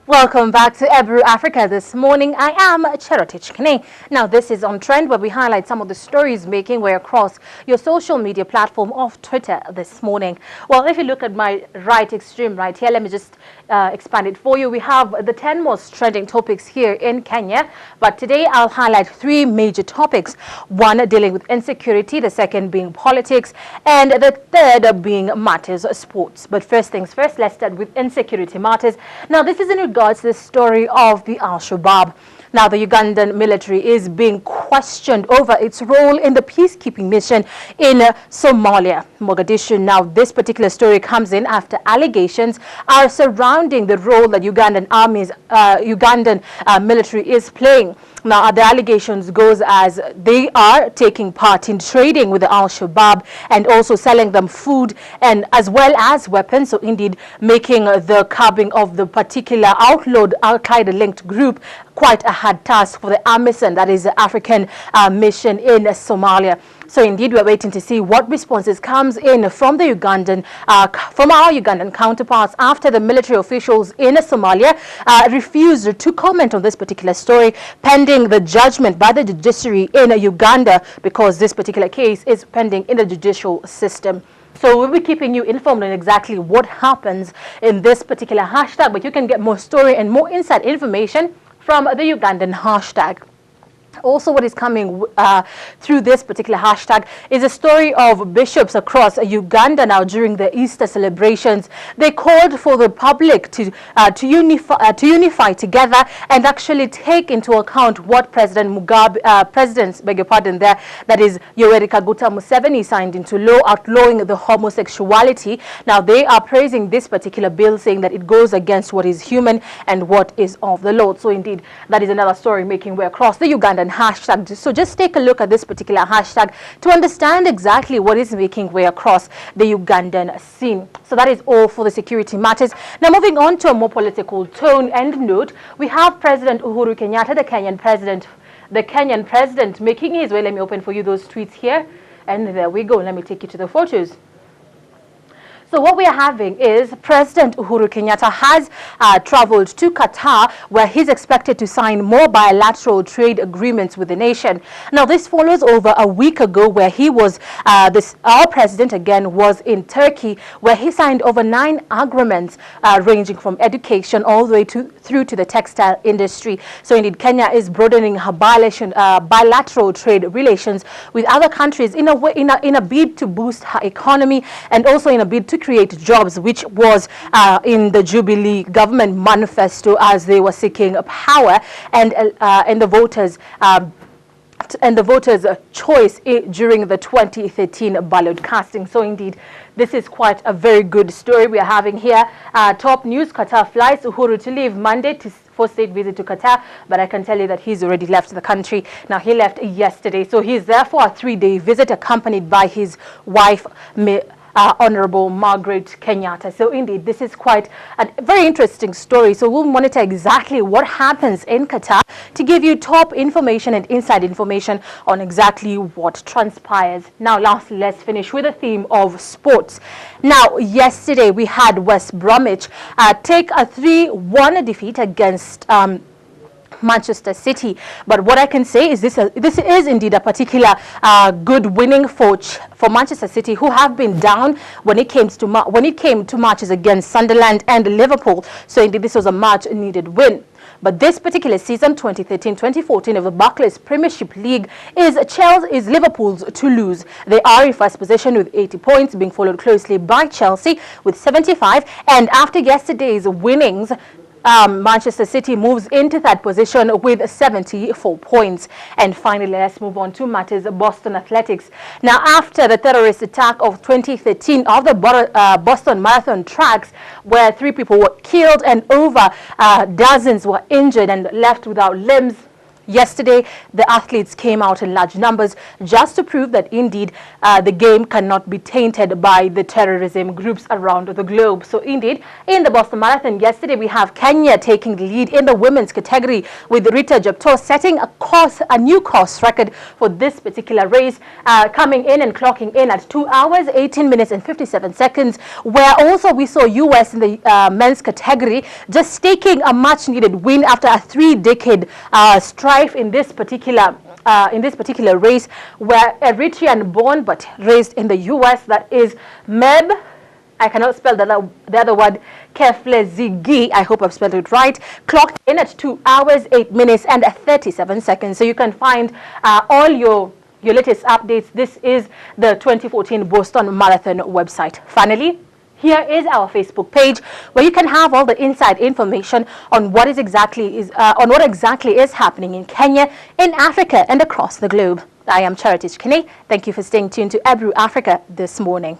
Welcome back to Ebru Africa this morning. I am Cherotich Kenei. Now, this is On Trend, where we highlight some of the stories making way across your social media platform of Twitter this morning. Well, if you look at my right extreme right here, let me just expand it for you. We have the 10 most trending topics here in Kenya, but today I'll highlight three major topics. One dealing with insecurity, the second being politics, and the third being matters sports. But first things first, let's start with insecurity matters. Now, this is in regards to the story of the Al-Shabaab. Now, the Ugandan military is being questioned over its role in the peacekeeping mission in Somalia, Mogadishu. Now, this particular story comes in after allegations are surrounding the role that Ugandan military is playing. Now, the allegations goes as they are taking part in trading with the Al-Shabaab and also selling them food and as well as weapons. So indeed, making the curbing of the particular outlawed Al-Qaeda-linked group quite a hard task for the AMISOM, that is the African mission in Somalia. So indeed, we're waiting to see what responses comes in from the from our Ugandan counterparts after the military officials in Somalia refused to comment on this particular story pending the judgment by the judiciary in Uganda, because this particular case is pending in the judicial system. So we'll be keeping you informed on exactly what happens in this particular hashtag, but you can get more story and more inside information from the Ugandan hashtag. Also, what is coming through this particular hashtag is a story of bishops across Uganda. Now, during the Easter celebrations, they called for the public to unify together and actually take into account what President Mugabe, that is Yoweri Kaguta Museveni, signed into law outlawing the homosexuality. Now, they are praising this particular bill, saying that it goes against what is human and what is of the Lord. So, indeed, that is another story making way across the Ugandan hashtag. So just take a look at this particular hashtag to understand exactly what is making way across the Ugandan scene. So that is all for the security matters. Now, moving on to a more political tone and note, we have President Uhuru Kenyatta, the Kenyan president making his way. Let me open for you those tweets here, and there we go. Let me take you to the photos. So what we are having is President Uhuru Kenyatta has traveled to Qatar, where he's expected to sign more bilateral trade agreements with the nation. Now, this follows over a week ago where he was, our president again was in Turkey, where he signed over 9 agreements ranging from education all the way through to the textile industry. So indeed, Kenya is broadening her bilateral trade relations with other countries in a bid to boost her economy and also in a bid to create jobs, which was in the Jubilee government manifesto as they were seeking power and the voters' choice during the 2013 ballot casting. So indeed, this is quite a very good story we are having here. Top news: Qatar flies Uhuru to leave Monday for state visit to Qatar, but I can tell you that he's already left the country. Now, he left yesterday, so he's there for a 3-day visit accompanied by his wife, Honorable Margaret Kenyatta. So indeed, this is quite a very interesting story. So we'll monitor exactly what happens in Qatar to give you top information and inside information on exactly what transpires. Now, lastly, let's finish with the theme of sports. Now, yesterday we had West Bromwich take a 3-1 defeat against Manchester City, but what I can say is this is indeed a particular good winning for Manchester City, who have been down when it came to matches against Sunderland and Liverpool. So indeed, this was a much needed win. But this particular season, 2013-2014 of the Barclays Premiership League, is Liverpool's to lose. They are in first position with 80 points, being followed closely by Chelsea with 75. And after yesterday's winnings, Manchester City moves into third position with 74 points. And finally, let's move on to matters Boston Athletics. Now, after the terrorist attack of 2013 of the Boston Marathon tracks, where 3 people were killed and over dozens were injured and left without limbs, Yesterday, the athletes came out in large numbers just to prove that indeed the game cannot be tainted by the terrorism groups around the globe. So indeed, in the Boston Marathon yesterday, we have Kenya taking the lead in the women's category, with Rita Jepto setting a new course record for this particular race, coming in and clocking in at 2 hours, 18 minutes and 57 seconds, where also we saw US in the men's category just taking a much needed win after a 3-decade strife in this particular race, where Eritrean born but raised in the US, that is Meb, I cannot spell the other word, Keflezigi, I hope I've spelled it right, clocked in at 2 hours, 8 minutes and 37 seconds. So you can find all your latest updates. This is the 2014 Boston Marathon website. Finally, here is our Facebook page, where you can have all the inside information on what exactly is happening in Kenya, in Africa, and across the globe. I am Cherotich Kenei. Thank you for staying tuned to Ebru Africa this morning.